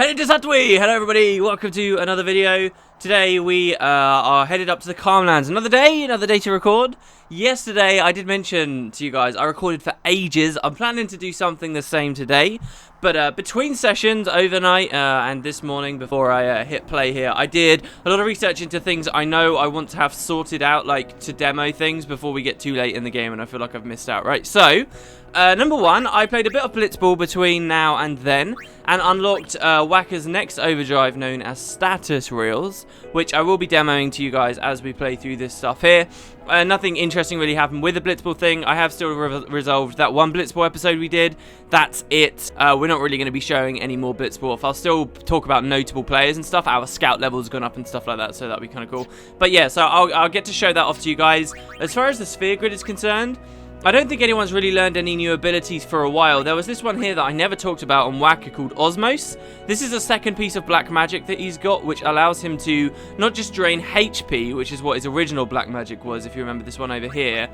Hey, Desatui! Hello everybody, welcome to another video. Today we are headed up to the Calmlands. Another day to record. Yesterday I did mention to you guys I recorded for ages. I'm planning to do something the same today. But between sessions, overnight and this morning before I hit play here, I did a lot of research into things I know I want to have sorted out, like to demo things before we get too late in the game and I feel like I've missed out, right? So, number one, I played a bit of Blitzball between now and then and unlocked Wacker's next overdrive known as Status Reels, which I will be demoing to you guys as we play through this stuff here. Nothing interesting really happened with the Blitzball thing. I have still resolved that one Blitzball episode we did. That's it. We're not really going to be showing any more Blitzball. I'll still talk about notable players and stuff. Our scout level's gone up and stuff like that, so that'll be kind of cool. But yeah, so I'll get to show that off to you guys. As far as the sphere grid is concerned, I don't think anyone's really learned any new abilities for a while. There was this one here that I never talked about on Wacker called Osmos. This is a second piece of black magic that he's got, which allows him to not just drain HP, which is what his original black magic was, if you remember this one over here,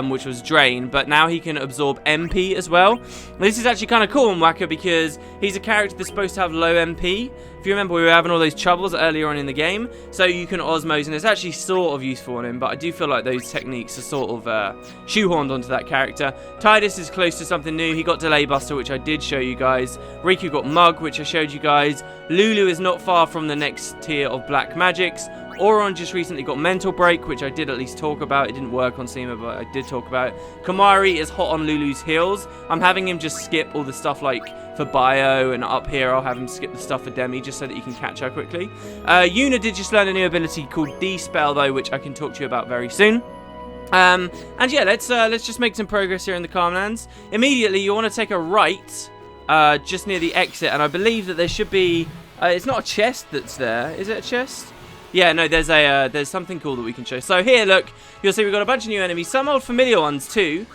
which was drain, but now he can absorb MP as well. This is actually kind of cool on Wacker because he's a character that's supposed to have low MP. If you remember, we were having all those troubles earlier on in the game, so you can Osmos, and it's actually sort of useful on him, but I do feel like those techniques are sort of shoehorned onto that character. Tidus is close to something new. He got Delay Buster, which I did show you guys. Riku got Mug, which I showed you guys. Lulu is not far from the next tier of black magics. Auron just recently got Mental Break, which I did at least talk about. It didn't work on Seema, but I did talk about it. Kamari is hot on Lulu's heels. I'm having him just skip all the stuff like for Bio, and up here I'll have him skip the stuff for Demi just so that you can catch her quickly. Yuna did just learn a new ability called D-Spell though, which I can talk to you about very soon. And yeah, let's just make some progress here in the Calmlands. Immediately, you want to take a right, just near the exit, and I believe that there should be. It's not a chest that's there, is it? A chest? Yeah, no. There's something cool that we can show. So here, look, you'll see we've got a bunch of new enemies, some old familiar ones too.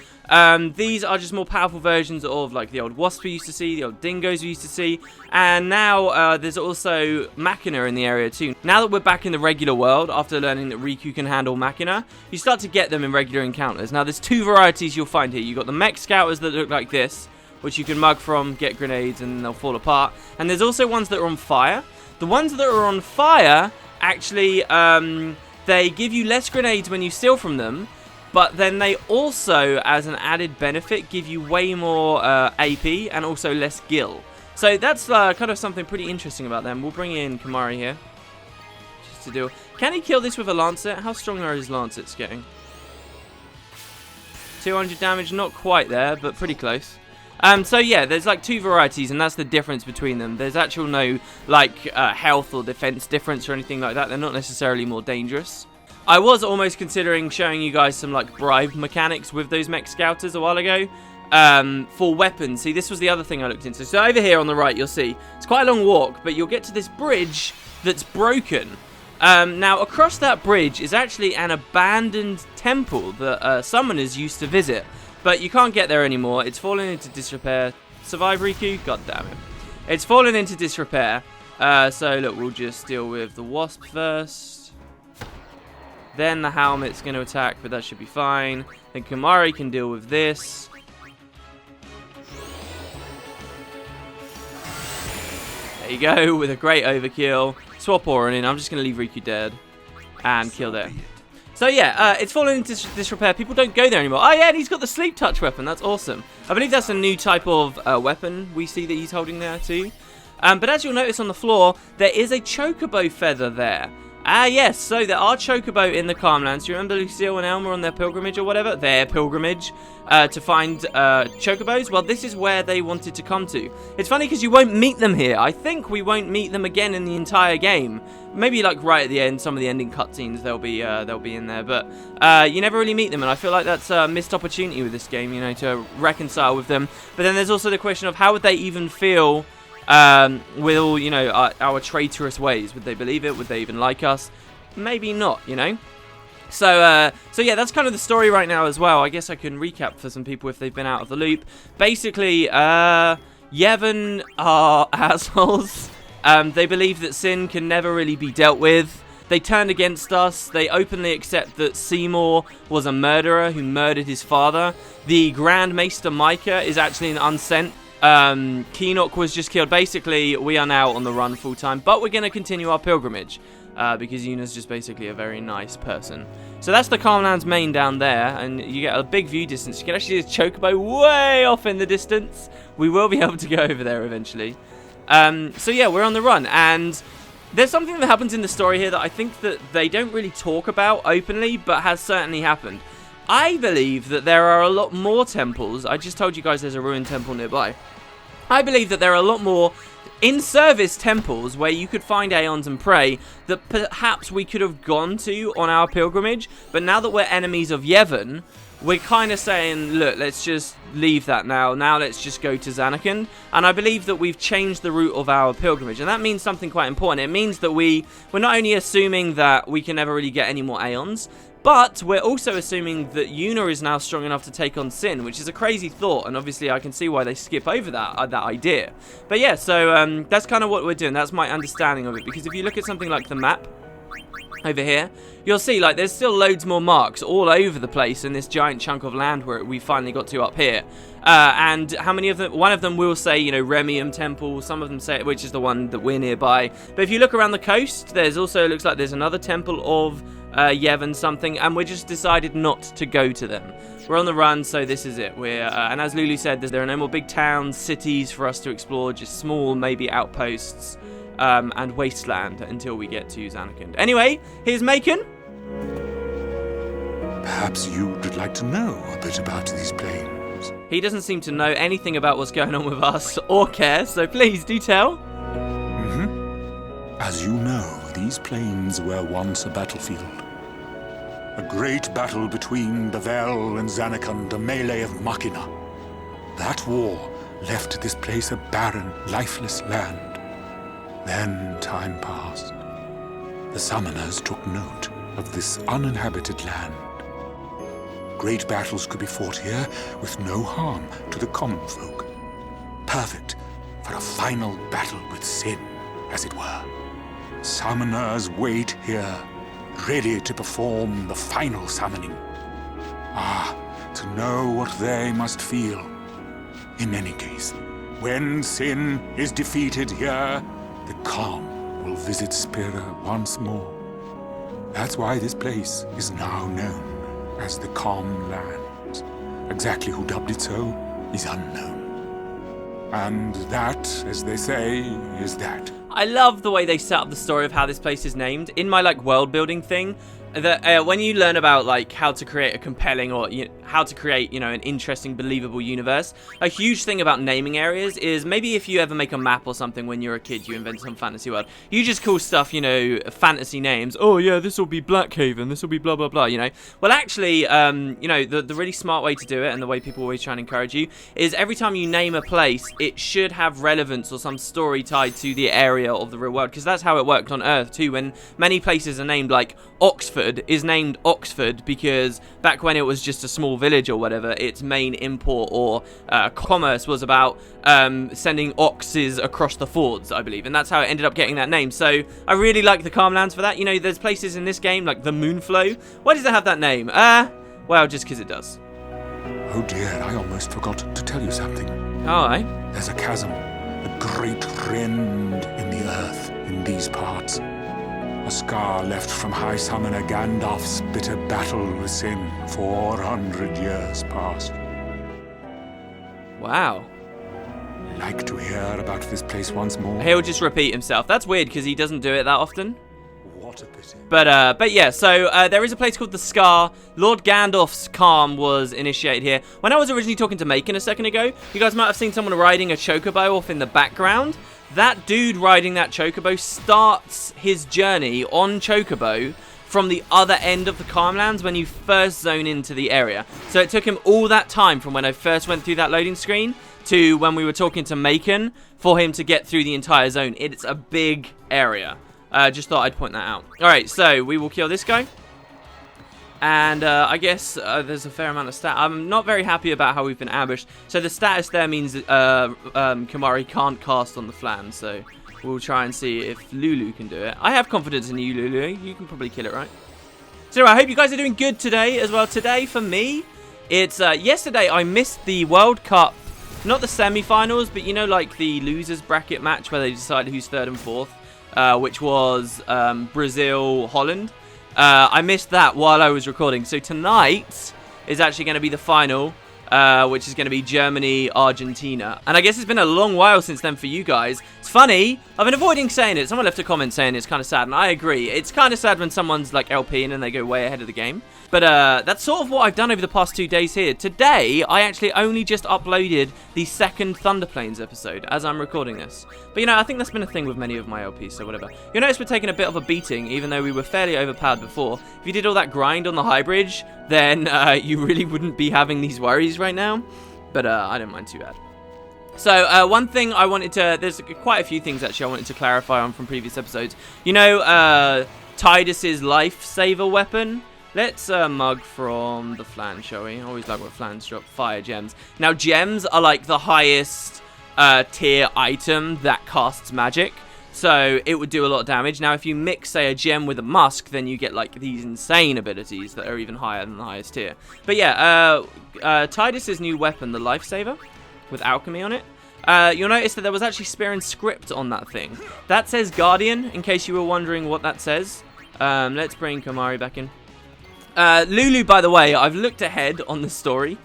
These are just more powerful versions of like the old wasps we used to see, the old dingoes we used to see, and now there's also Machina in the area too. Now that we're back in the regular world, after learning that Riku can handle Machina, you start to get them in regular encounters. Now there's two varieties you'll find here. You've got the mech scouters that look like this, which you can mug from, get grenades, and they'll fall apart. And there's also ones that are on fire. The ones that are on fire, actually, they give you less grenades when you steal from them, but then they also, as an added benefit, give you way more AP and also less gil. So that's kind of something pretty interesting about them. We'll bring in Kamari here. Just to do. Can he kill this with a lancet? How strong are his lancets getting? 200 damage, not quite there, but pretty close. So yeah, there's like two varieties, and that's the difference between them. There's actual no like health or defense difference or anything like that. They're not necessarily more dangerous. I was almost considering showing you guys some like bribe mechanics with those mech scouters a while ago for weapons. See, this was the other thing I looked into. So over here on the right, you'll see it's quite a long walk, but you'll get to this bridge that's broken. Now across that bridge is actually an abandoned temple that summoners used to visit, but you can't get there anymore. It's fallen into disrepair. Survive, Riku? God damn it. It's fallen into disrepair. So look, we'll just deal with the wasp first. Then the helmet's going to attack, but that should be fine. Then Kamari can deal with this. There you go, with a great overkill. Swap Auron in. I'm just going to leave Riku dead. And kill there. So yeah, it's fallen into disrepair. People don't go there anymore. Oh yeah, and he's got the sleep touch weapon. That's awesome. I believe that's a new type of weapon we see that he's holding there too. But as you'll notice on the floor, there is a chocobo feather there. Ah, yes, so there are chocobo in the Calmlands. Do you remember Lucille and Elmer on their pilgrimage or whatever? Their pilgrimage to find chocobos? Well, this is where they wanted to come to. It's funny because you won't meet them here. I think we won't meet them again in the entire game. Maybe like right at the end, some of the ending cutscenes, they'll be in there. But you never really meet them, and I feel like that's a missed opportunity with this game, you know, to reconcile with them. But then there's also the question of how would they even feel with all, you know, our traitorous ways. Would they believe it? Would they even like us? Maybe not, you know. So yeah, that's kind of the story right now as well. I guess I can recap for some people if they've been out of the loop. Basically, Yevon are assholes. They believe that sin can never really be dealt with. They turned against us. They openly accept that Seymour was a murderer who murdered his father. The Grand Maester Micah is actually an unsent Keenock was just killed. Basically, we are now on the run full time, but we're going to continue our pilgrimage because Yuna's just basically a very nice person. So that's the Calmlands main down there, and you get a big view distance. You can actually see a chocobo way off in the distance. We will be able to go over there eventually. So yeah, we're on the run, and there's something that happens in the story here that I think that they don't really talk about openly, but has certainly happened. I believe that there are a lot more temples. I just told you guys there's a ruined temple nearby. I believe that there are a lot more in-service temples where you could find Aeons and pray that perhaps we could have gone to on our pilgrimage, but now that we're enemies of Yevon, we're kind of saying, look, let's just leave that now. Now let's just go to Zanarkand. And I believe that we've changed the route of our pilgrimage. And that means something quite important. It means that we're not only assuming that we can never really get any more Aeons, but we're also assuming that Yuna is now strong enough to take on Sin, which is a crazy thought, and obviously I can see why they skip over that idea. But yeah, so that's kind of what we're doing. That's my understanding of it, because if you look at something like the map over here, you'll see like there's still loads more marks all over the place in this giant chunk of land where we finally got to up here. And how many of them? One of them will say, you know, Remium Temple. Some of them say, which is the one that we're nearby. But if you look around the coast, there's also, looks like there's another temple of Yevon something, and we just decided not to go to them. We're on the run, so this is it. We're and as Lulu said, there are no more big towns, cities for us to explore, just small, maybe outposts and wasteland until we get to Zanarkand. Anyway, here's Macon. Perhaps you'd like to know a bit about these plains. He doesn't seem to know anything about what's going on with us or care, so please do tell. As you know, these plains were once a battlefield. A great battle between Bevel and Zanarkand, a melee of Machina. That war left this place a barren, lifeless land. Then time passed. The summoners took note of this uninhabited land. Great battles could be fought here with no harm to the common folk. Perfect for a final battle with Sin, as it were. Summoners wait here, ready to perform the final summoning. Ah, to know what they must feel. In any case, when Sin is defeated here, the calm will visit Spira once more. That's why this place is now known as the Calm Lands. Exactly who dubbed it so is unknown. And that, as they say, is that. I love the way they set up the story of how this place is named. In my like world building thing, that when you learn about like how to create a compelling or how to create, you know, an interesting, believable universe, a huge thing about naming areas is maybe if you ever make a map or something when you're a kid, you invent some fantasy world, you just call stuff, you know, fantasy names. Oh yeah, this will be Blackhaven, this will be blah blah blah, you know. Well, actually, you know, the really smart way to do it, and the way people always try and encourage you, is every time you name a place, it should have relevance or some story tied to the area of the real world, because that's how it worked on Earth too. When many places are named, like Oxford is named Oxford because back when it was just a small village or whatever, its main import or commerce was about sending oxes across the fords, I believe, and that's how it ended up getting that name. So I really like the Calmlands for that. You know, there's places in this game like the Moonflow. Why does it have that name? Well, just because it does. Oh dear, I almost forgot to tell you something. Alright. There's a chasm, a great rend in the earth in these parts. A scar left from High Summoner Gandalf's bitter battle with Sin 400 years past. Wow. Like to hear about this place once more? He'll just repeat himself. That's weird because he doesn't do it that often. What a pity. But yeah, so there is a place called the Scar. Lord Gandalf's Calm was initiated here. When I was originally talking to Macon a second ago, you guys might have seen someone riding a chocobo off in the background. That dude riding that chocobo starts his journey on chocobo from the other end of the Calmlands when you first zone into the area. So it took him all that time from when I first went through that loading screen to when we were talking to Macon for him to get through the entire zone. It's a big area. Just thought I'd point that out. Alright, so we will kill this guy. And I guess there's a fair amount of stat. I'm not very happy about how we've been ambushed. So the status there means that Kamari can't cast on the flan. So we'll try and see if Lulu can do it. I have confidence in you, Lulu. You can probably kill it, right? So I hope you guys are doing good today as well. Today, for me, it's yesterday I missed the World Cup not the semi-finals, but you know, like the losers bracket match where they decide who's third and fourth, which was Brazil, Holland. I missed that while I was recording. So tonight is actually going to be the final, which is going to be Germany, Argentina. And I guess it's been a long while since then for you guys. It's funny, I've been avoiding saying it. Someone left a comment saying it's kind of sad, and I agree. It's kind of sad when someone's like LPing and they go way ahead of the game. But that's sort of what I've done over the past 2 days here. Today, I actually only just uploaded the second Thunder Plains episode as I'm recording this. But you know, I think that's been a thing with many of my LPs, so whatever. You'll notice we're taking a bit of a beating, even though we were fairly overpowered before. If you did all that grind on the high bridge, then you really wouldn't be having these worries right now. But I don't mind too bad. So, one thing I wanted to... There's quite a few things, actually, I wanted to clarify on from previous episodes. You know, Tidus's lifesaver weapon? Let's mug from the flan, shall we? I always like what flans drop. Fire gems. Now, gems are like the highest tier item that casts magic. So, it would do a lot of damage. Now, if you mix, say, a gem with a musk, then you get, like, these insane abilities that are even higher than the highest tier. But, yeah, Tidus's new weapon, the Lifesaver, with alchemy on it. You'll notice that there was actually Spear and Script on that thing. That says Guardian, in case you were wondering what that says. Let's bring Kamari back in. Lulu, by the way, I've looked ahead on the story,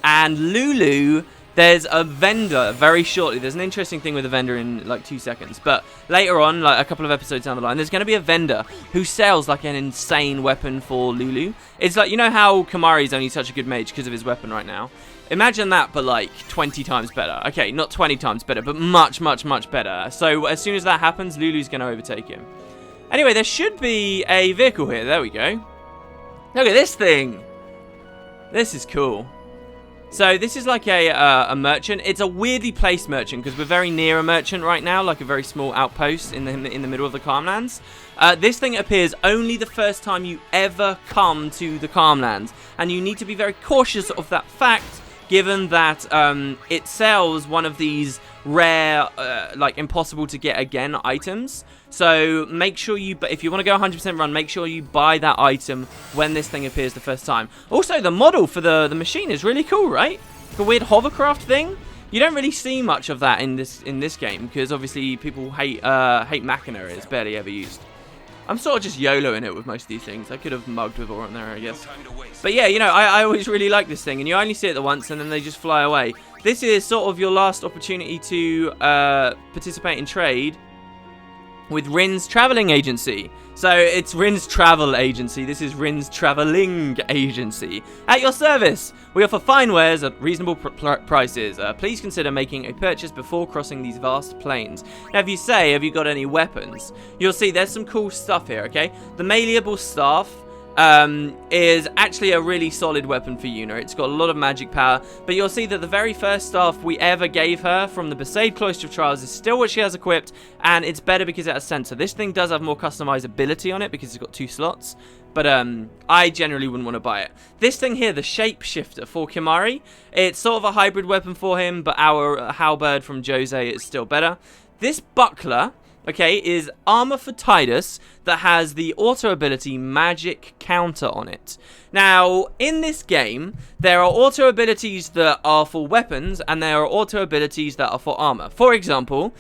and Lulu, there's a vendor very shortly. There's an interesting thing with a vendor in like 2 seconds, but later on, like a couple of episodes down the line, there's going to be a vendor who sells like an insane weapon for Lulu. It's like, you know how Kamari's only such a good mage because of his weapon right now? Imagine that, but like 20 times better. Okay, not 20 times better, but much, much, much better. So as soon as that happens, Lulu's going to overtake him. Anyway, there should be a vehicle here. There we go. Look at this thing. This is cool. So this is like a merchant. It's a weirdly placed merchant because we're very near a merchant right now, like a very small outpost in the middle of the Calmlands. This thing appears only the first time you ever come to the Calmlands, and you need to be very cautious of that fact, given that it sells one of these rare, like impossible to get again items. So make sure you, if you want to go 100% run, make sure you buy that item when this thing appears the first time. Also, the model for the machine is really cool, right? Like a weird hovercraft thing. You don't really see much of that in this game because obviously people hate Machina. It's barely ever used. I'm sort of just YOLOing it with most of these things. I could have mugged with Auron there, I guess. But yeah, you know, I always really like this thing, and you only see it the once, and then they just fly away. This is sort of your last opportunity to participate in trade with Rin's traveling agency. So it's Rin's travel agency. This is Rin's traveling agency. At your service. We offer fine wares at reasonable prices. Please consider making a purchase before crossing these vast plains. Now, if you say, have you got any weapons? You'll see there's some cool stuff here, okay? The malleable staff is actually a really solid weapon for Yuna. It's got a lot of magic power, but you'll see that the very first staff we ever gave her from the Besaid Cloister of Trials is still what she has equipped, and it's better because it has sensor. This thing does have more customizability on it because it's got 2 slots, but I generally wouldn't want to buy it. This thing here, the Shapeshifter for Kimari, it's sort of a hybrid weapon for him, but our halberd from Jose is still better. This buckler, okay, is armor for Tidus that has the auto ability Magic Counter on it. Now, in this game, there are auto abilities that are for weapons, and there are auto abilities that are for armor. For example,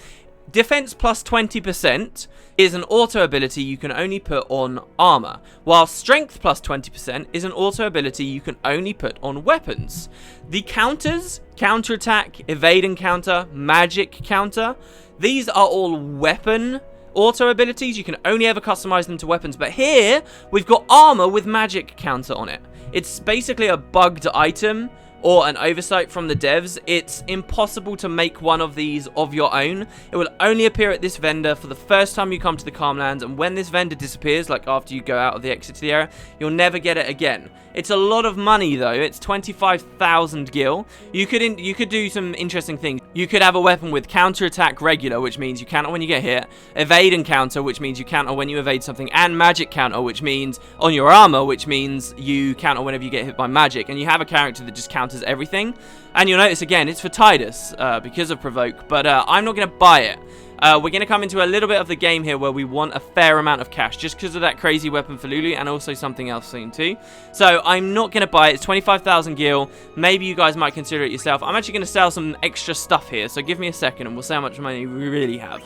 Defense plus 20% is an auto ability you can only put on armor, while Strength plus 20% is an auto ability you can only put on weapons. The counters, counterattack, evade and counter, magic counter, these are all weapon auto abilities. You can only ever customize them to weapons, but here we've got armor with magic counter on it. It's basically a bugged item or an oversight from the devs. It's impossible to make one of these of your own. It will only appear at this vendor for the first time you come to the Calmlands, and when this vendor disappears, like after you go out of the exit to the area, you'll never get it again. It's a lot of money though. It's 25,000 gil. You could do some interesting things. You could have a weapon with counterattack regular, which means you counter when you get hit, evade and counter, which means you counter when you evade something, and magic counter, which means on your armor, which means you counter whenever you get hit by magic. And you have a character that just counters everything. And you'll notice again, it's for Tidus because of Provoke, but I'm not going to buy it. we're going to come into a little bit of the game here where we want a fair amount of cash, just because of that crazy weapon for Lulu, and also something else soon too. So I'm not going to buy it. It's 25,000 gil. Maybe you guys might consider it yourself. I'm actually going to sell some extra stuff here, so give me a second and we'll see how much money we really have.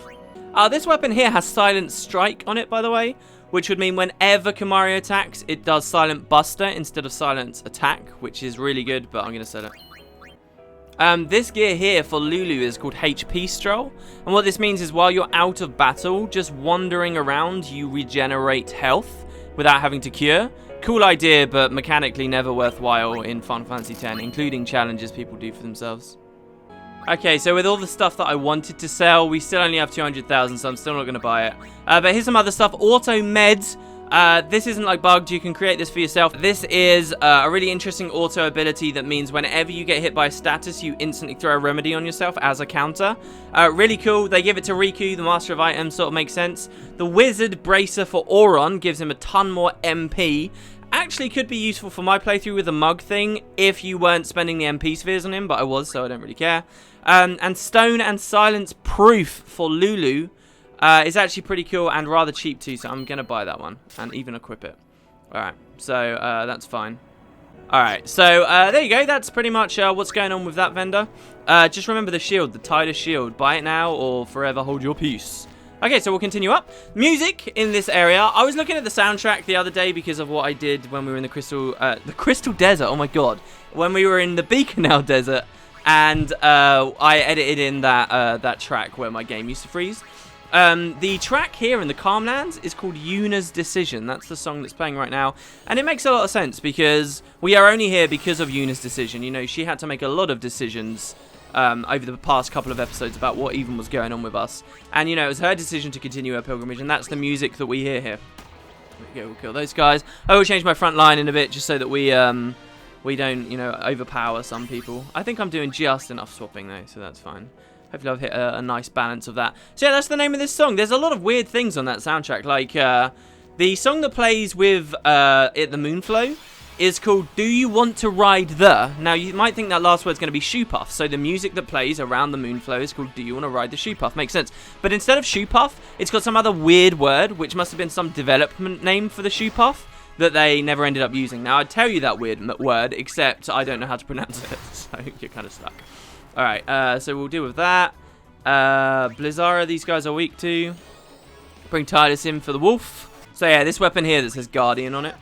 This weapon here has Silent Strike on it, by the way, which would mean whenever Kamario attacks, it does Silent Buster instead of Silent Attack, which is really good, but I'm going to sell it. This gear here for Lulu is called HP Stroll, and what this means is while you're out of battle, just wandering around, you regenerate health without having to cure. Cool idea, but mechanically never worthwhile in Final Fantasy X, including challenges people do for themselves. Okay, so with all the stuff that I wanted to sell, we still only have 200,000, so I'm still not going to buy it. But here's some other stuff. Auto Meds. This isn't like bugged. You can create this for yourself. This is a really interesting auto ability that means whenever you get hit by a status, you instantly throw a remedy on yourself as a counter. Really cool. They give it to Riku, the Master of Items, sort of makes sense. The Wizard Bracer for Auron gives him a ton more MP. Actually could be useful for my playthrough with the mug thing if you weren't spending the MP spheres on him, but I was, so I don't really care. And Stone and Silence Proof for Lulu is actually pretty cool and rather cheap too, so I'm going to buy that one and even equip it. Alright, so that's fine. Alright, so there you go. That's pretty much what's going on with that vendor. Just remember the shield, the Tidus shield. Buy it now or forever hold your peace. Okay, so we'll continue up. Music in this area. I was looking at the soundtrack the other day because of what I did when we were in the Crystal Desert. Oh my god. When we were in the Beaconell Desert. And I edited in that track where my game used to freeze. The track here in the Calmlands is called Yuna's Decision. That's the song that's playing right now. And it makes a lot of sense because we are only here because of Yuna's decision. You know, she had to make a lot of decisions over the past couple of episodes about what even was going on with us. And, you know, it was her decision to continue her pilgrimage. And that's the music that we hear here. There we go, we'll kill those guys. I will change my front line in a bit just so that we don't, you know, overpower some people. I think I'm doing just enough swapping, though, so that's fine. Hopefully I've hit a nice balance of that. So, yeah, that's the name of this song. There's a lot of weird things on that soundtrack. Like, the song that plays with the Moonflow is called Do You Want to Ride The? Now, you might think that last word's going to be Shoe Puff. So, the music that plays around the Moonflow is called Do You Want to Ride the Shoe Puff? Makes sense. But instead of Shoe Puff, it's got some other weird word, which must have been some development name for the Shoe Puff that they never ended up using. Now, I'd tell you that weird word, except I don't know how to pronounce it, so you're kind of stuck. Alright, so we'll deal with that. Blizzara, these guys are weak to. Bring Tidus in for the wolf. So yeah, this weapon here that says Guardian on it.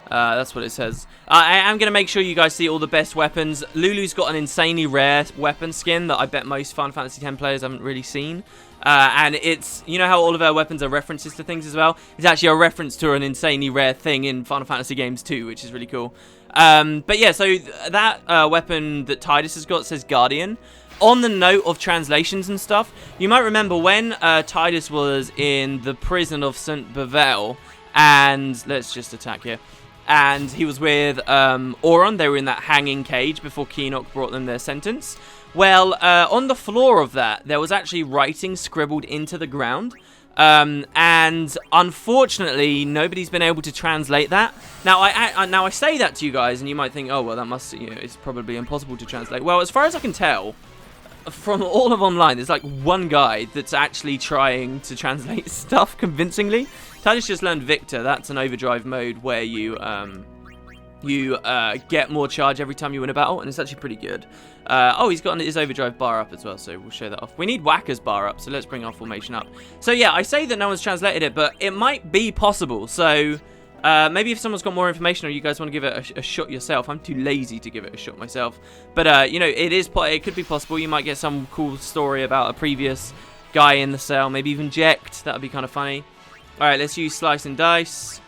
That's what it says. I am going to make sure you guys see all the best weapons. Lulu's got an insanely rare weapon skin that I bet most Final Fantasy X players haven't really seen. And it's, you know how all of our weapons are references to things as well? It's actually a reference to an insanely rare thing in Final Fantasy games too, which is really cool. But yeah, so that weapon that Tidus has got says Guardian. On the note of translations and stuff, you might remember when Tidus was in the prison of St. Bevel, and let's just attack here. And he was with Auron. They were in that hanging cage before Keenock brought them their sentence. Well, on the floor of that, there was actually writing scribbled into the ground. And unfortunately, nobody's been able to translate that. Now, I say that to you guys, and you might think, oh, well, that must, you know, it's probably impossible to translate. Well, as far as I can tell, from all of online, there's like one guy that's actually trying to translate stuff convincingly. Tidus just learned Victor. That's an overdrive mode where you get more charge every time you win a battle, and it's actually pretty good. Oh, he's got his overdrive bar up as well, so we'll show that off. We need Whacker's bar up, so let's bring our formation up. So yeah, I say that no one's translated it, but it might be possible. So maybe if someone's got more information or you guys want to give it a shot yourself. I'm too lazy to give it a shot myself. But, you know, it could be possible. You might get some cool story about a previous guy in the cell, maybe even Jekt. That would be kind of funny. All right, let's use Slice and Dice.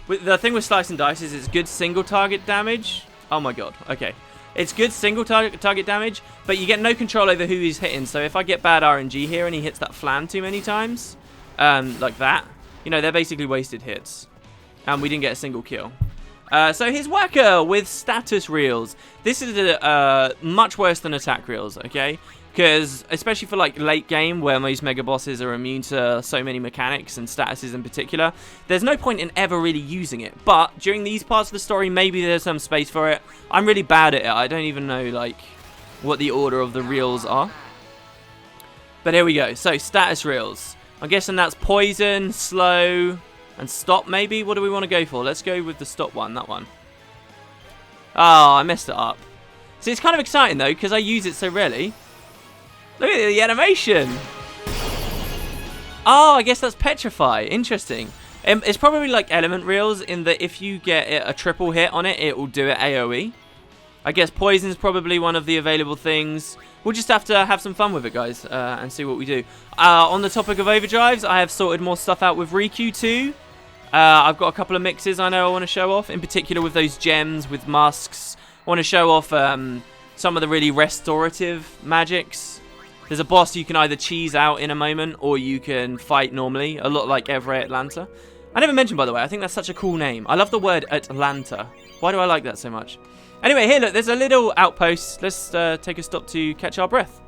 The thing with Slice and Dice is it's good single target damage. Oh my god, okay. It's good single target damage, but you get no control over who he's hitting. So if I get bad RNG here and he hits that flan too many times, like that, you know, they're basically wasted hits. And we didn't get a single kill. So here's Whacker with status reels. This is much worse than attack reels, okay? Because, especially for like late game, where most mega bosses are immune to so many mechanics and statuses in particular, there's no point in ever really using it. But during these parts of the story, maybe there's some space for it. I'm really bad at it. I don't even know like what the order of the reels are. But here we go. So, status reels. I'm guessing that's poison, slow, and stop maybe? What do we want to go for? Let's go with the stop one, that one. Oh, I messed it up. See, it's kind of exciting though, because I use it so rarely. Look at the animation. Oh, I guess that's petrify. Interesting. It's probably like element reels in that if you get a triple hit on it, it will do it AoE. I guess poison's probably one of the available things. We'll just have to have some fun with it, guys, and see what we do. On the topic of overdrives, I have sorted more stuff out with Riku too. I've got a couple of mixes I know I want to show off, in particular with those gems, with musks. I want to show off some of the really restorative magics. There's a boss you can either cheese out in a moment, or you can fight normally, a lot like Every Atlanta. I never mentioned, by the way, I think that's such a cool name. I love the word Atlanta. Why do I like that so much? Anyway, here, look, there's a little outpost. Let's take a stop to catch our breath.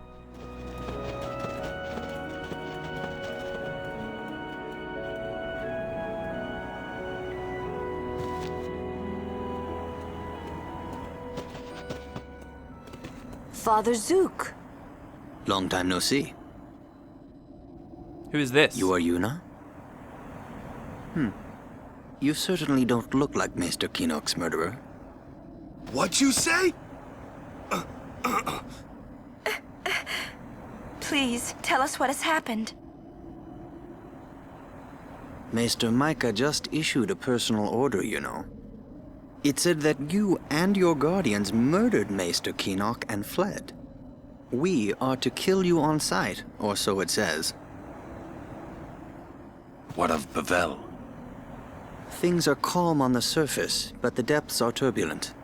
Father Zuke. Long time no see. Who is this? You are Yuna? You certainly don't look like Maester Kinok's murderer. What you say? Please, tell us what has happened. Maester Micah just issued a personal order, you know. It said that you and your guardians murdered Maester Kinok and fled. We are to kill you on sight, or so it says. What of Bevel? Things are calm on the surface, but the depths are turbulent.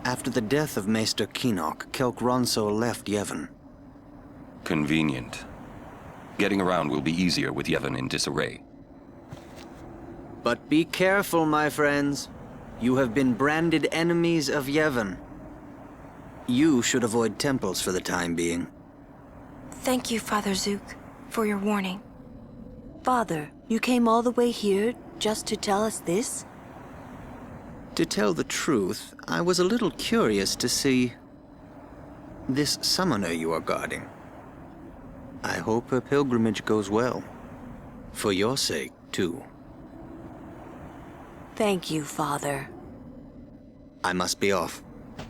After the death of Maester Kinok, Kelk Ronso left Yevon. Convenient. Getting around will be easier with Yevon in disarray. But be careful, my friends. You have been branded enemies of Yevon. You should avoid temples for the time being. Thank you, Father Zuke, for your warning. Father, you came all the way here just to tell us this? To tell the truth, I was a little curious to see this summoner you are guarding. I hope her pilgrimage goes well. For your sake, too. Thank you, Father. I must be off.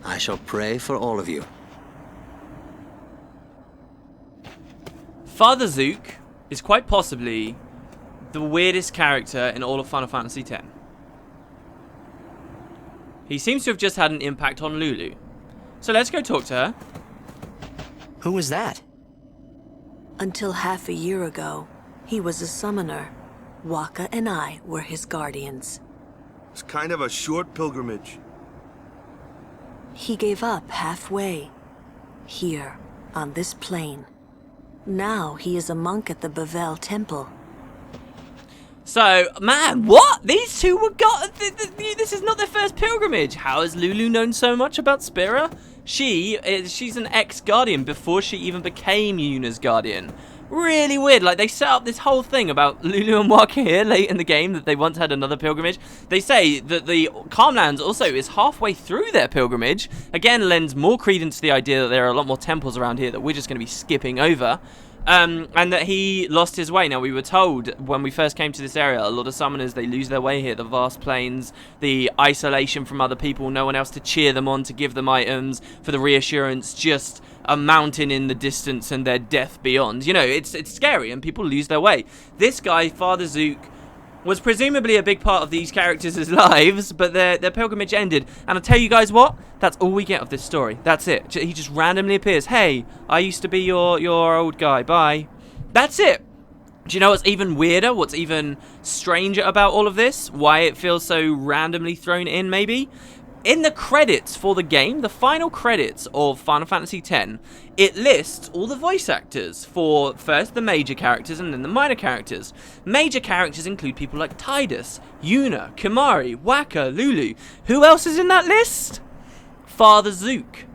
I shall pray for all of you. Father Zuke is quite possibly the weirdest character in all of Final Fantasy X. He seems to have just had an impact on Lulu. So let's go talk to her. Who was that? Until half a year ago, he was a summoner. Wakka and I were his guardians. It's kind of a short pilgrimage. He gave up halfway. Here, on this plane. Now he is a monk at the Bevel Temple. So, man, what? These two were this is not their first pilgrimage. How has Lulu known so much about Spira? She's an ex-guardian before she even became Yuna's guardian. Really weird. Like, they set up this whole thing about Lulu and Wakka here late in the game, that they once had another pilgrimage. They say that the Calmlands also is halfway through their pilgrimage. Again, lends more credence to the idea that there are a lot more temples around here that we're just going to be skipping over. And that he lost his way. Now, we were told when we first came to this area, a lot of summoners, they lose their way here. The vast plains, the isolation from other people, no one else to cheer them on, to give them items, for the reassurance, just a mountain in the distance and their death beyond. You know, it's scary and people lose their way. This guy, Father Zuke, was presumably a big part of these characters' lives, but their pilgrimage ended. And I'll tell you guys what, that's all we get of this story. That's it. He just randomly appears. Hey, I used to be your old guy. Bye. That's it. Do you know what's even weirder? What's even stranger about all of this? Why it feels so randomly thrown in, maybe? In the credits for the game, the final credits of Final Fantasy X, it lists all the voice actors for first the major characters and then the minor characters. Major characters include people like Tidus, Yuna, Kimahri, Wakka, Lulu. Who else is in that list? Father Zuke.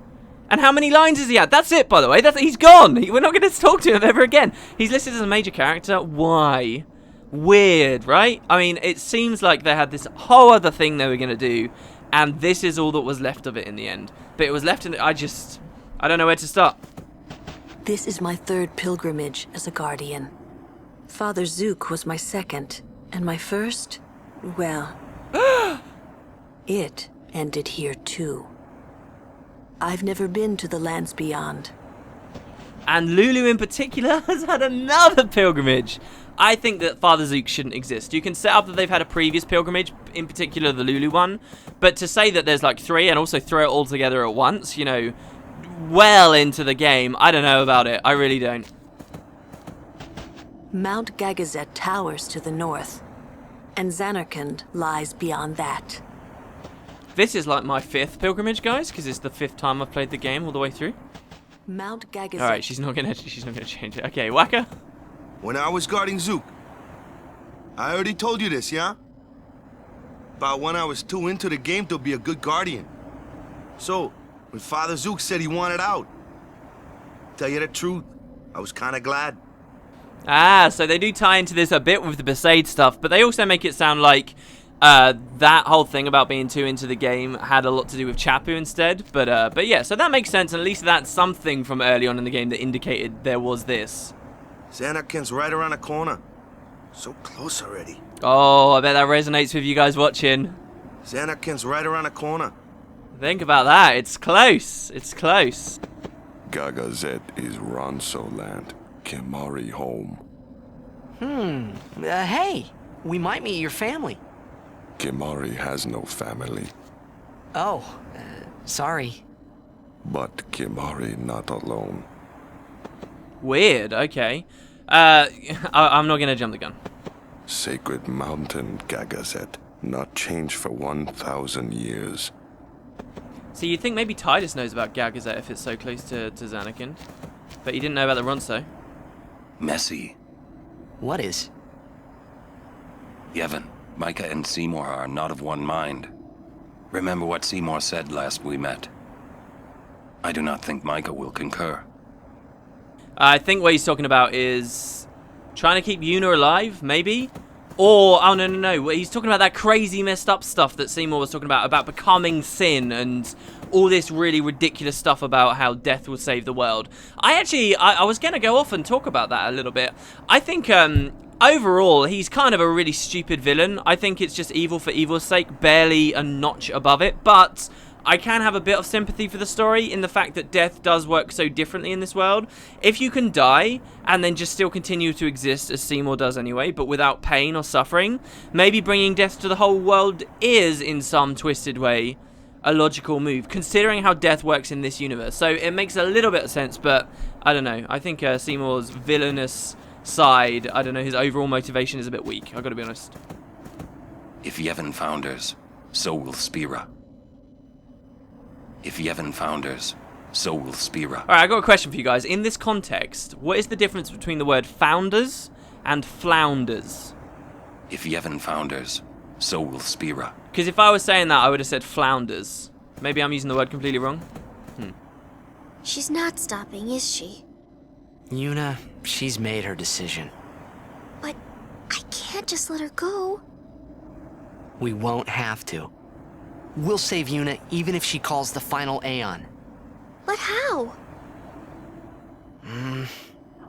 And how many lines has he had? That's it, by the way. He's gone. We're not going to talk to him ever again. He's listed as a major character. Why? Weird, right? I mean, it seems like they had this whole other thing they were going to do, and this is all that was left of it in the end. But it was left in... I don't know where to start. This is my third pilgrimage as a guardian. Father Zuke was my second, and my first, well, it ended here too. I've never been to the lands beyond. And Lulu in particular has had another pilgrimage. I think that Father Zuke shouldn't exist. You can set up that they've had a previous pilgrimage, in particular the Lulu one, but to say that there's like 3 and also throw it all together at once, you know, well into the game, I don't know about it. I really don't. Mount Gagazet towers to the north, and Zanarkand lies beyond that. This is like my 5th pilgrimage, guys, because it's the 5th time I've played the game all the way through. Mount Gagazet. All right, she's not gonna change it. Okay, Waka. When I was guarding Zuke, I already told you this, yeah? About when I was too into the game to be a good guardian. So, when Father Zuke said he wanted out, tell you the truth, I was kind of glad. Ah, so they do tie into this a bit with the Besaid stuff, but they also make it sound like that whole thing about being too into the game had a lot to do with Chapu instead. But yeah, so that makes sense, and at least that's something from early on in the game that indicated there was this. Zanarkand's right around the corner. So close already. Oh, I bet that resonates with you guys watching. Zanarkand's right around the corner. Think about that. It's close. It's close. Gagazet is Ronso land. Kimari home. Hey, we might meet your family. Kimari has no family. Oh, sorry. But Kimari not alone. Weird. Okay. I'm not gonna jump the gun. Sacred mountain Gagazet. Not changed for 1,000 years. So you'd think maybe Tidus knows about Gagazet if it's so close to Zanarkand. But he didn't know about the Ronso. Messy. What is? Yevon, Micah and Seymour are not of one mind. Remember what Seymour said last we met. I do not think Micah will concur. I think what he's talking about is trying to keep Yuna alive, maybe? Or, oh no, he's talking about that crazy messed up stuff that Seymour was talking about becoming sin and all this really ridiculous stuff about how death will save the world. I was going to go off and talk about that a little bit. I think, overall, he's kind of a really stupid villain. I think it's just evil for evil's sake, barely a notch above it, but I can have a bit of sympathy for the story in the fact that death does work so differently in this world. If you can die and then just still continue to exist, as Seymour does anyway, but without pain or suffering, maybe bringing death to the whole world is, in some twisted way, a logical move, considering how death works in this universe. So it makes a little bit of sense, but I don't know. I think Seymour's villainous side, I don't know, his overall motivation is a bit weak, I've got to be honest. If Yevon founders, so will Spira. If Yevon founders, so will Spira. Alright, I got a question for you guys. In this context, what is the difference between the word founders and flounders? If Yevon founders, so will Spira. Because if I was saying that, I would have said flounders. Maybe I'm using the word completely wrong. She's not stopping, is she? Yuna, she's made her decision. But I can't just let her go. We won't have to. We'll save Yuna even if she calls the final Aeon. But how?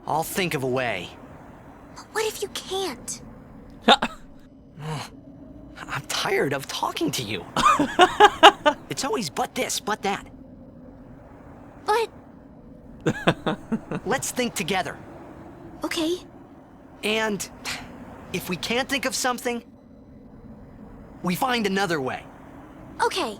I'll think of a way. But what if you can't? I'm tired of talking to you. It's always but this, but that. But... Let's think together. Okay. And if we can't think of something, we find another way. Okay.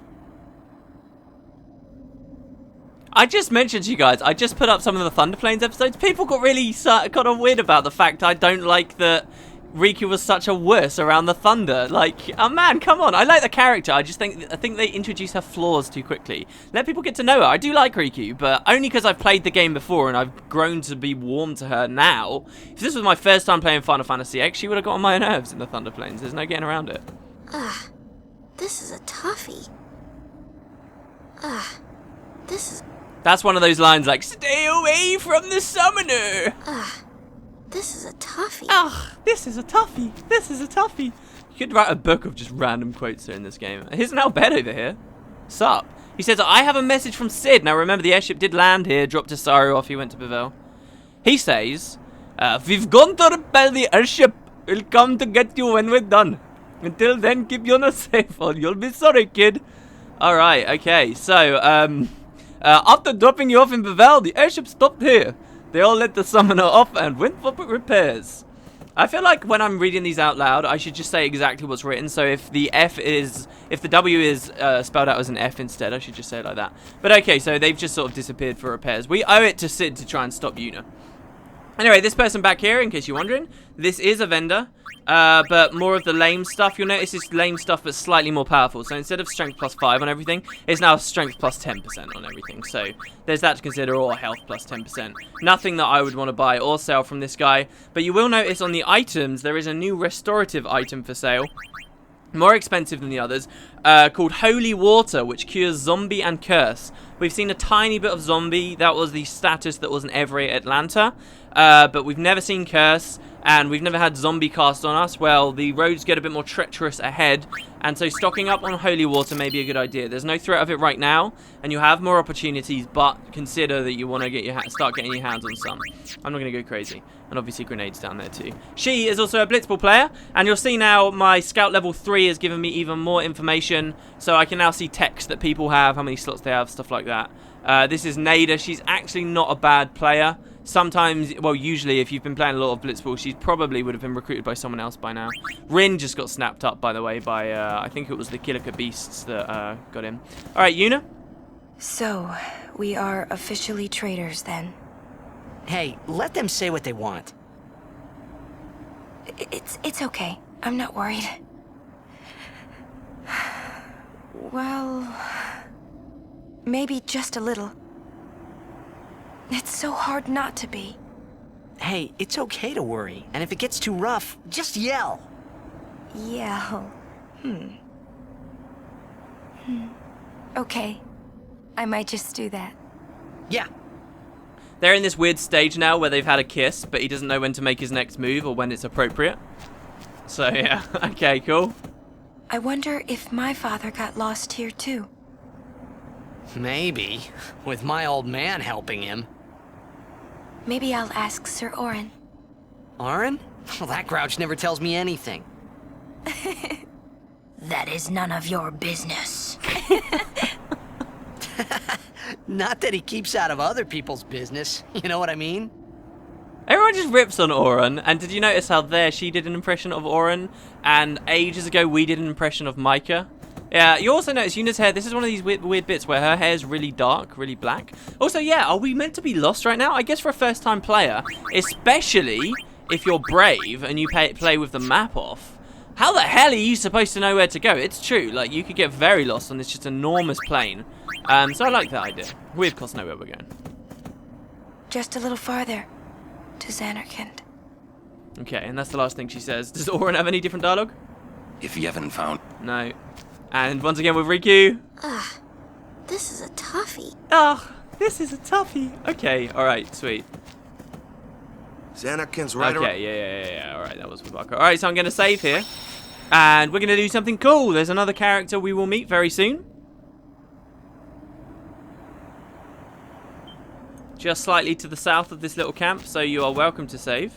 I just mentioned to you guys, I just put up some of the Thunder Plains episodes. People got really kind of weird about the fact I don't like that Riku was such a wuss around the thunder. Like, oh man, come on. I like the character. I think they introduce her flaws too quickly. Let people get to know her. I do like Riku, but only because I've played the game before and I've grown to be warm to her now. If this was my first time playing Final Fantasy X, she would have got on my nerves in the Thunder Plains. There's no getting around it. This is a toughie. That's one of those lines like, stay away from the summoner. This is a toughie. This is a toughie. This is a toughie. You could write a book of just random quotes in this game. Here's an Albed over here. Sup? He says, I have a message from Sid. Now remember, the airship did land here, dropped Asaru off, he went to Bevel. He says, we've gone to repel the airship. We'll come to get you when we're done. Until then, keep Yuna safe or you'll be sorry, kid. Alright, okay. So, after dropping you off in Bevel, the airship stopped here. They all let the summoner off and went for repairs. I feel like when I'm reading these out loud, I should just say exactly what's written. So if the W is spelled out as an F instead, I should just say it like that. But okay, so they've just sort of disappeared for repairs. We owe it to Sid to try and stop Yuna. Anyway, this person back here, in case you're wondering, this is a vendor, but more of the lame stuff. You'll notice it's lame stuff, but slightly more powerful. So instead of strength plus 5 on everything, it's now strength plus 10% on everything. So there's that to consider, or health plus 10%. Nothing that I would want to buy or sell from this guy. But you will notice on the items, there is a new restorative item for sale. More expensive than the others, called Holy Water, which cures zombie and curse. We've seen a tiny bit of zombie. That was the status that was in every Atlanta. But we've never seen curse, and we've never had zombie cast on us. Well, the roads get a bit more treacherous ahead, and so stocking up on Holy Water may be a good idea. There's no threat of it right now, and you have more opportunities, but consider that you want to get start getting your hands on some. I'm not going to go crazy. And obviously grenades down there too. She is also a blitzball player, and you'll see now my scout level 3 has given me even more information, so I can now see text that people have, how many slots they have, stuff like that. This is Nada. She's actually not a bad player. Sometimes, well, usually if you've been playing a lot of blitzball, she probably would have been recruited by someone else by now. Rin just got snapped up, by the way, by I think it was the Kilika Beasts that got him. All right, Yuna? So, we are officially traitors then. Hey, let them say what they want. It's okay. I'm not worried. Well, maybe just a little. It's so hard not to be. Hey, it's okay to worry. And if it gets too rough, just yell. Yell. Okay. I might just do that. Yeah. They're in this weird stage now where they've had a kiss, but he doesn't know when to make his next move or when it's appropriate. So, yeah. Okay, cool. I wonder if my father got lost here too. Maybe. With my old man helping him. Maybe I'll ask Sir Orin. Orin? Well, that grouch never tells me anything. That is none of your business. Not that he keeps out of other people's business. You know what I mean? Everyone just rips on Orin, and did you notice how there she did an impression of Orin, and ages ago we did an impression of Micah? Yeah, you also notice Yuna's hair, this is one of these weird bits where her hair is really dark, really black. Also, yeah, are we meant to be lost right now? I guess for a first-time player, especially if you're brave and you play with the map off, how the hell are you supposed to know where to go? It's true, like, you could get very lost on this just enormous plane. So I like that idea. We, of course, know where we're going. Just a little farther, to Zanarkand. Okay, and that's the last thing she says. Does Orin have any different dialogue? If you haven't found... No. And once again with Riku. Ugh, this is a toughie. Oh, this is a toughie. Okay, alright, sweet. Zanarkand's right around. Okay, yeah. Alright, that was with Barker. Alright, so I'm going to save here. And we're going to do something cool. There's another character we will meet very soon. Just slightly to the south of this little camp, so you are welcome to save.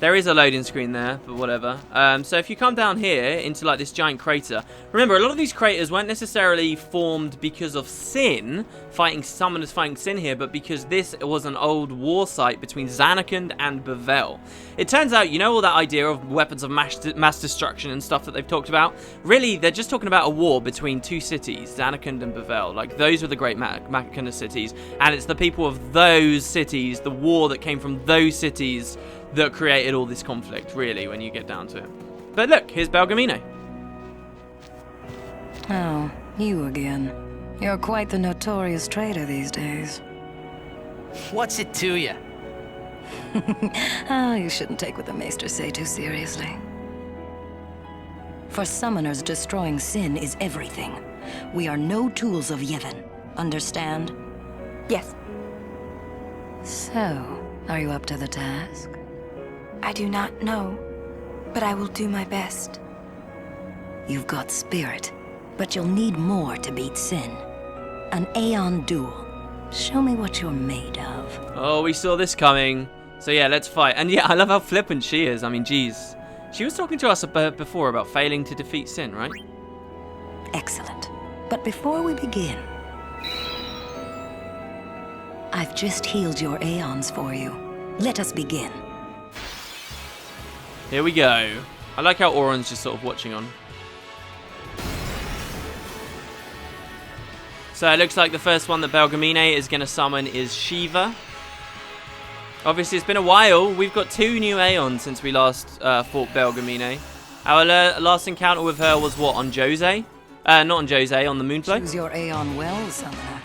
There is a loading screen there, but whatever. So if you come down here into like this giant crater, remember a lot of these craters weren't necessarily formed because of sin, summoners fighting sin here, but because this was an old war site between Zanarkand and Bevel. It turns out, you know all that idea of weapons of mass destruction and stuff that they've talked about? Really, they're just talking about a war between two cities, Zanarkand and Bevel. Like, those were the great kind of cities, and it's the people of those cities, the war that came from those cities, that created all this conflict, really, when you get down to it. But look, here's Belgemine. Oh, you again. You're quite the notorious traitor these days. What's it to you? Oh, you shouldn't take what the Maesters say too seriously. For summoners, destroying sin is everything. We are no tools of Yevon. Understand? Yes. So, are you up to the task? I do not know, but I will do my best. You've got spirit, but you'll need more to beat sin. An Aeon duel. Show me what you're made of. Oh, we saw this coming. So yeah, let's fight. And yeah, I love how flippant she is. I mean, geez. She was talking to us before about failing to defeat sin, right? Excellent. But before we begin, I've just healed your aeons for you. Let us begin. Here we go. I like how Auron's just sort of watching on. So it looks like the first one that Belgemine is going to summon is Shiva. Obviously, it's been a while. We've got 2 new Aeons since we last fought Belgemine. Our last encounter with her was what, on Jose? Not on Jose, on the Moonflow. Choose your Aeon well, Summoner.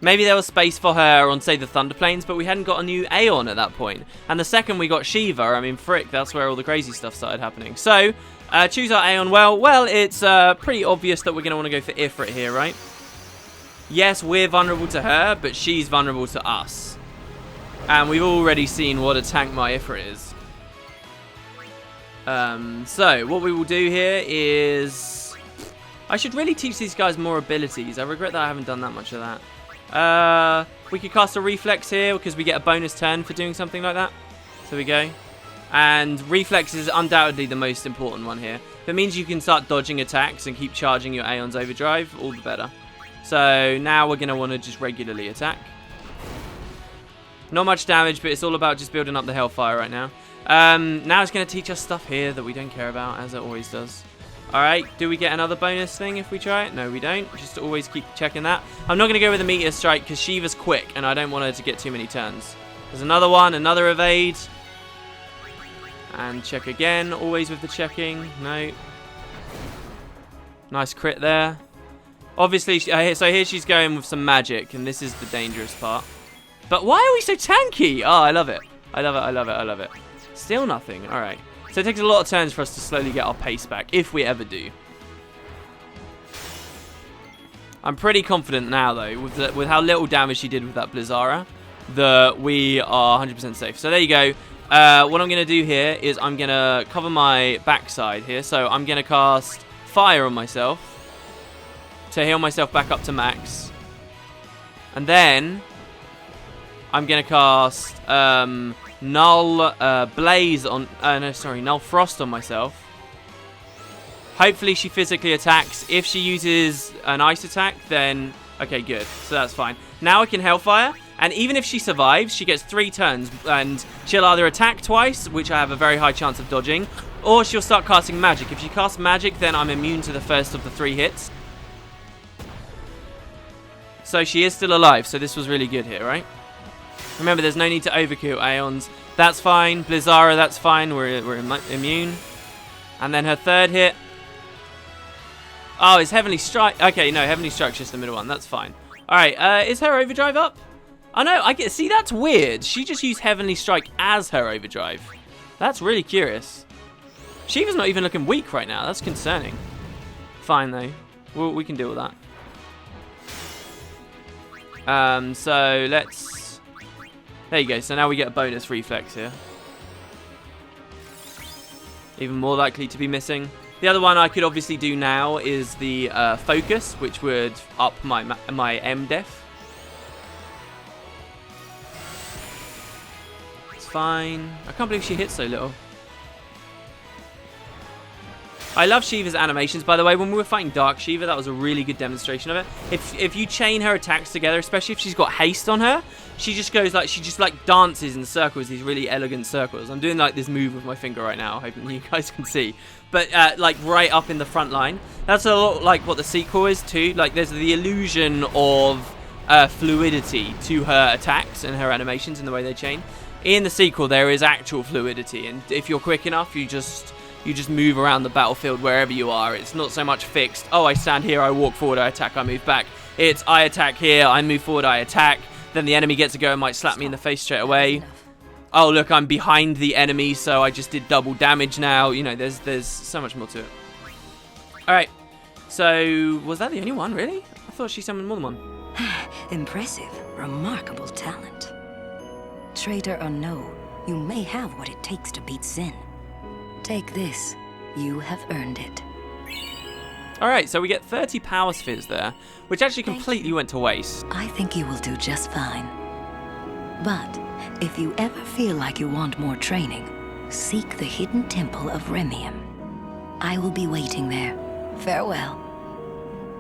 Maybe there was space for her on, say, the Thunder Plains, but we hadn't got a new Aeon at that point. And the second we got Shiva, I mean, frick, that's where all the crazy stuff started happening. So, choose our Aeon well. Well, it's pretty obvious that we're going to want to go for Ifrit here, right? Yes, we're vulnerable to her, but she's vulnerable to us. And we've already seen what a tank my Ifrit is. So, what we will do here is... I should really teach these guys more abilities. I regret that I haven't done that much of that. We could cast a Reflex here because we get a bonus turn for doing something like that. So we go. And Reflex is undoubtedly the most important one here. If it means you can start dodging attacks and keep charging your Aeon's Overdrive, all the better. So now we're going to want to just regularly attack. Not much damage, but it's all about just building up the Hellfire right now. Now it's going to teach us stuff here that we don't care about, as it always does. Alright, do we get another bonus thing if we try it? No, we don't. Just always keep checking that. I'm not going to go with a Meteor Strike because Shiva's quick, and I don't want her to get too many turns. There's another one, another evade. And check again, always with the checking. No. Nice crit there. Obviously, so here she's going with some magic, and this is the dangerous part. But why are we so tanky? Oh, I love it. I love it, I love it, I love it. Still nothing. Alright. So it takes a lot of turns for us to slowly get our pace back, if we ever do. I'm pretty confident now, though, with how little damage she did with that Blizzara, that we are 100% safe. So there you go. What I'm going to do here is I'm going to cover my backside here. So I'm going to cast Fire on myself to heal myself back up to max. And then I'm going to cast Null Blaze on... Null Frost on myself. Hopefully she physically attacks. If she uses an ice attack, then... Okay, good. So that's fine. Now I can Hellfire. And even if she survives, she gets 3 turns. And she'll either attack twice, which I have a very high chance of dodging, or she'll start casting magic. If she casts magic, then I'm immune to the first of the 3 hits. So she is still alive. So this was really good here, right? Remember, there's no need to overkill Aeons. That's fine. Blizzara, that's fine. We're immune. And then her third hit. Oh, it's Heavenly Strike. Okay, no, Heavenly Strike's just the middle one. That's fine. Alright, is her Overdrive up? Oh, no, I get. See, that's weird. She just used Heavenly Strike as her Overdrive. That's really curious. Shiva's not even looking weak right now. That's concerning. Fine, though. We can deal with that. So let's... There you go. So now we get a bonus Reflex here. Even more likely to be missing. The other one I could obviously do now is the Focus, which would up my M-Def. It's fine. I can't believe she hit so little. I love Shiva's animations, by the way. When we were fighting Dark Shiva, that was a really good demonstration of it. If you chain her attacks together, especially if she's got haste on her, she just goes like, she just like dances in circles, these really elegant circles. I'm doing like this move with my finger right now, hoping you guys can see. But like right up in the front line. That's a lot like what the sequel is too. Like there's the illusion of fluidity to her attacks and her animations and the way they chain. In the sequel, there is actual fluidity, and if you're quick enough, you just move around the battlefield wherever you are. It's not so much fixed, oh, I stand here, I walk forward, I attack, I move back. It's, I attack here, I move forward, I attack. Then the enemy gets to go and might slap me in the face straight away. Oh, look, I'm behind the enemy, so I just did double damage now. You know, there's so much more to it. Alright, so was that the only one, really? I thought she summoned more than one. Impressive. Remarkable talent. Traitor or no, you may have what it takes to beat sin. Take this. You have earned it. Alright, so we get 30 power spheres there, which actually completely went to waste. I think you will do just fine. But if you ever feel like you want more training, seek the hidden temple of Remium. I will be waiting there. Farewell.